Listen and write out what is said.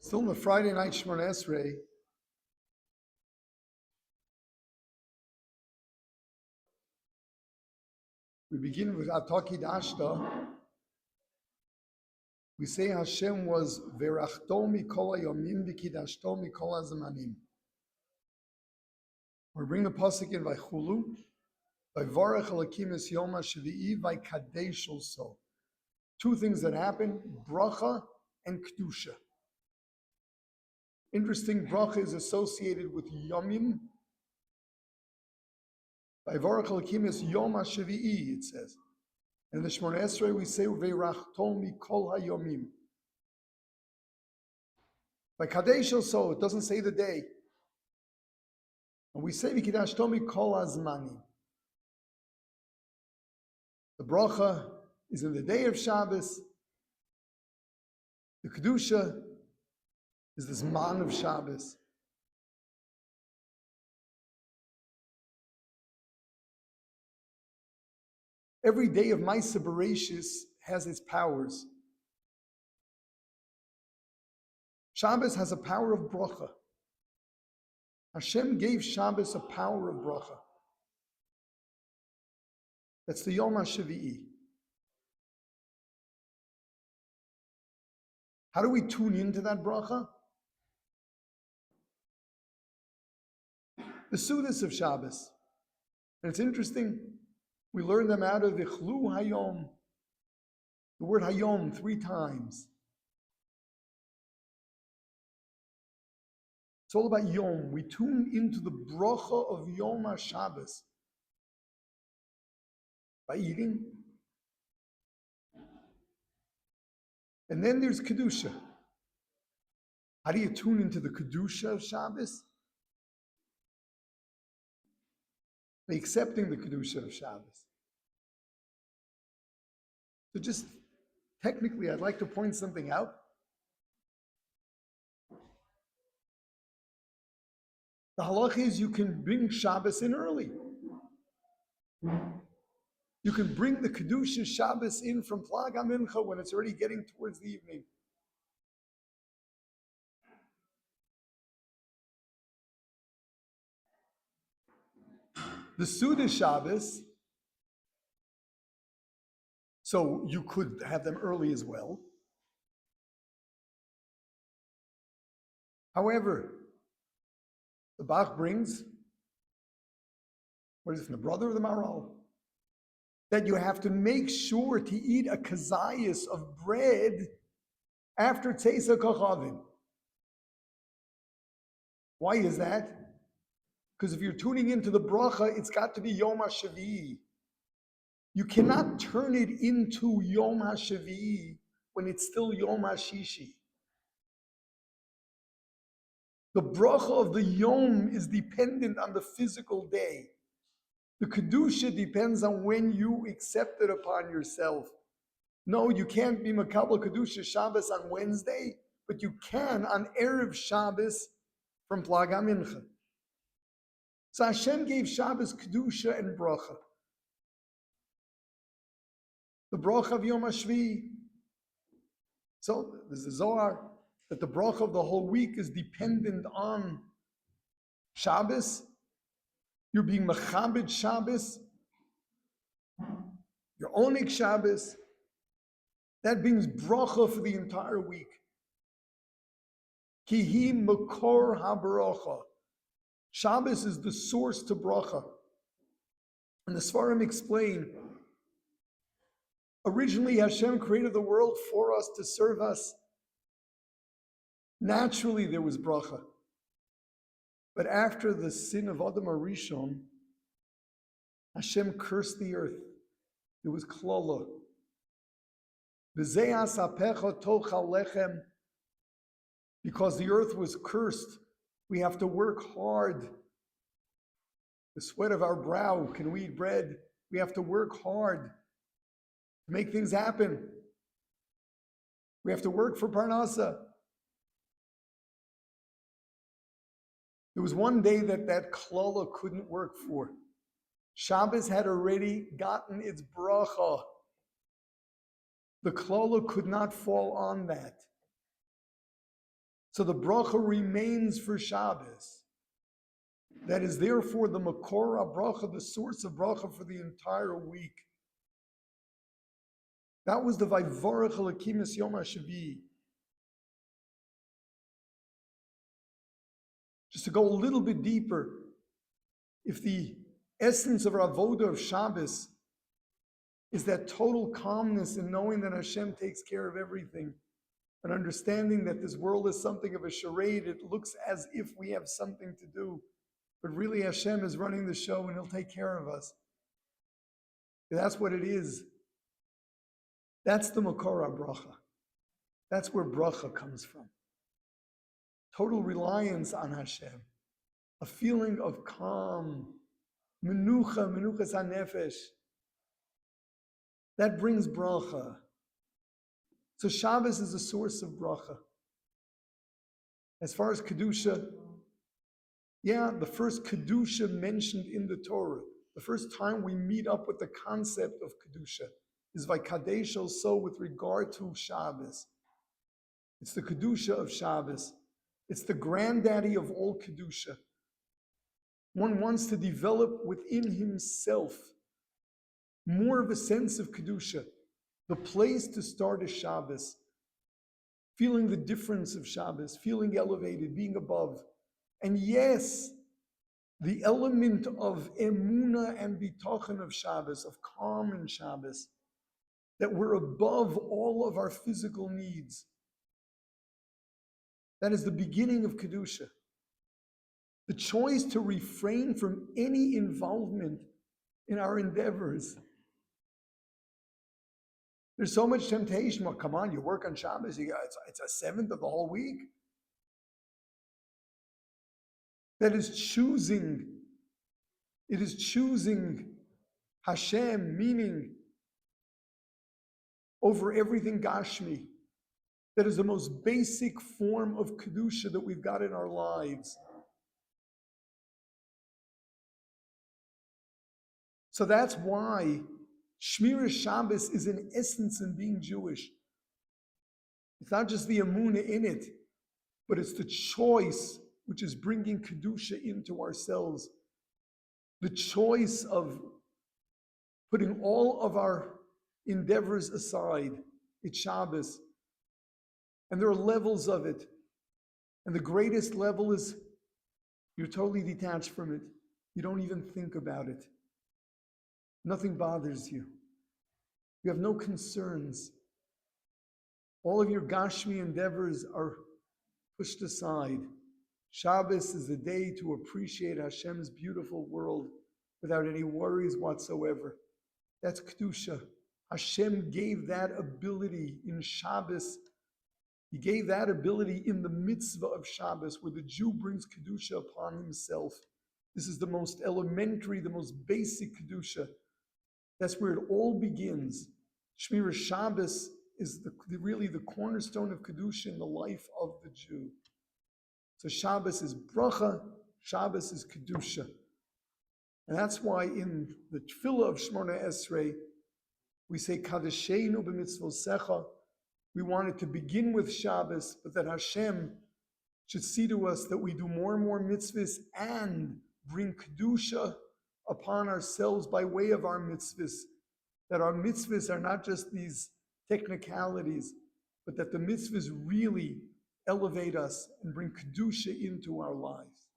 Still in the Friday night Shemona Esrei, we begin with Ataki Dashta. We say Hashem was Verachto mikol hayomim v'kidashto mikol hazmanim. We bring the pasuk in Vaychulu, Vayvarech Elokim es Yom HaShvi'i Vaykadesh also. Two things that happen: bracha and kedusha. Interesting, bracha is associated with yomim. Vayvarech Elokim es Yom HaShvi'i, it says. In the Shemona Esrei we say Ve'rachto mikol hayomim. By Kadesh also, it doesn't say the day. And we say V'kidashto mikol hazmanim. The bracha is in the day of Shabbos. The kedusha is the zman of Shabbos. Every day of Ma'aseh Bereshis has its powers. Shabbos has a power of bracha. Hashem gave Shabbos a power of bracha. That's the Yom HaShvi'i. How do we tune into that bracha? The Sudas of Shabbos. And it's interesting, we learn them out of the Chlu Hayom. The word Hayom 3 times. It's all about Yom. We tune into the bracha of Yom HaShabbos. By eating. And then there's Kedusha. How do you tune into the Kedusha of Shabbos? By accepting the Kedusha of Shabbos. So just technically, I'd like to point something out. The halacha is you can bring Shabbos in early. You can bring the Kedusha Shabbos in from Plag HaMincha when it's already getting towards the evening. The Suda Shabbos, so you could have them early as well. However, the Bach brings, what is it, from the brother of the Maharal? That you have to make sure to eat a kazayas of bread after Tzeisa Kochavim. Why is that? Because if you're tuning into the bracha, it's got to be Yom HaShvi'i. You cannot turn it into Yom HaShvi'i when it's still Yom HaShishi. The bracha of the Yom is dependent on the physical day. The Kedusha depends on when you accept it upon yourself. No, you can't be Makabel Kedusha Shabbos on Wednesday, but you can on Erev Shabbos from Plag HaMincha. So Hashem gave Shabbos Kedusha and Bracha. The Bracha of Yom HaShvi'i. So there's a Zohar that the Bracha of the whole week is dependent on Shabbos. You're being Mechabed Shabbos, your Onik Shabbos. That brings bracha for the entire week. Kihi Makor HaBaracha. Shabbos is the source to bracha. And the Sfarim explain, originally Hashem created the world for us to serve us. Naturally there was bracha. But after the sin of Adam HaRishon, Hashem cursed the earth. There was klala. Because the earth was cursed, we have to work hard. The sweat of our brow, can we eat bread? We have to work hard to make things happen. We have to work for Parnasa. There was one day that klala couldn't work for. Shabbos had already gotten its bracha. The klala could not fall on that. So the bracha remains for Shabbos. That is therefore the makor bracha, the source of bracha for the entire week. That was the Vayvorach Elokim Yom HaShavi. Just to go a little bit deeper, if the essence of our avoda of Shabbos is that total calmness in knowing that Hashem takes care of everything, and understanding that this world is something of a charade, it looks as if we have something to do, but really Hashem is running the show and He'll take care of us. That's what it is. That's the Makor bracha. That's where bracha comes from. Total reliance on Hashem. A feeling of calm. Menuchas hanefesh. That brings bracha. So Shabbos is a source of bracha. As far as Kedusha, the first Kedusha mentioned in the Torah, the first time we meet up with the concept of Kedusha is Vaykadesh so with regard to Shabbos. It's the Kedusha of Shabbos. It's the granddaddy of all Kedusha. One wants to develop within himself more of a sense of Kedusha. The place to start is Shabbos. Feeling the difference of Shabbos, feeling elevated, being above. And yes, the element of emuna and bitachon of Shabbos, of calm in Shabbos, that we're above all of our physical needs. That is the beginning of Kedusha. The choice to refrain from any involvement in our endeavors. There's so much temptation. Well, come on, you work on Shabbos, it's a seventh of the whole week. That is choosing. It is choosing Hashem, meaning over everything Gashmi. That is the most basic form of Kedusha that we've got in our lives. So that's why Shmira Shabbos is in essence in being Jewish. It's not just the Emunah in it, but it's the choice which is bringing Kedusha into ourselves. The choice of putting all of our endeavors aside. It's Shabbos. And there are levels of it. And the greatest level is you're totally detached from it. You don't even think about it. Nothing bothers you. You have no concerns. All of your Gashmi endeavors are pushed aside. Shabbos is the day to appreciate Hashem's beautiful world without any worries whatsoever. That's Kedusha. Hashem gave that ability in Shabbos. He gave that ability in the mitzvah of Shabbos, where the Jew brings Kedusha upon himself. This is the most elementary, the most basic Kedusha. That's where it all begins. Shmira Shabbos is really the cornerstone of Kedusha in the life of the Jew. So Shabbos is bracha, Shabbos is Kedusha. And that's why in the Tefila of Shmona Esrei, we say, Kadeshenu b'mitzvosecha. We wanted to begin with Shabbos, but that Hashem should see to us that we do more and more mitzvahs and bring Kedusha upon ourselves by way of our mitzvahs. That our mitzvahs are not just these technicalities, but that the mitzvahs really elevate us and bring Kedusha into our lives.